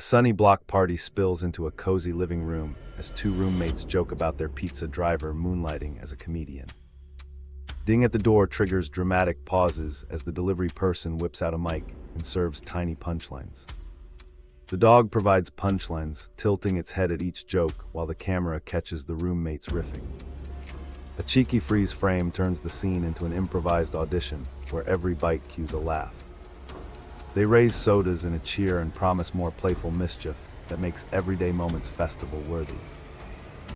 A sunny block party spills into a cozy living room as two roommates joke about their pizza driver moonlighting as a comedian. Ding at the door triggers dramatic pauses as the delivery person whips out a mic and serves tiny punchlines. The dog provides punchlines, tilting its head at each joke while the camera catches the roommates riffing. A cheeky freeze frame turns the scene into an improvised audition where every bite cues a laugh. They raise sodas in a cheer and promise more playful mischief that makes everyday moments festival-worthy.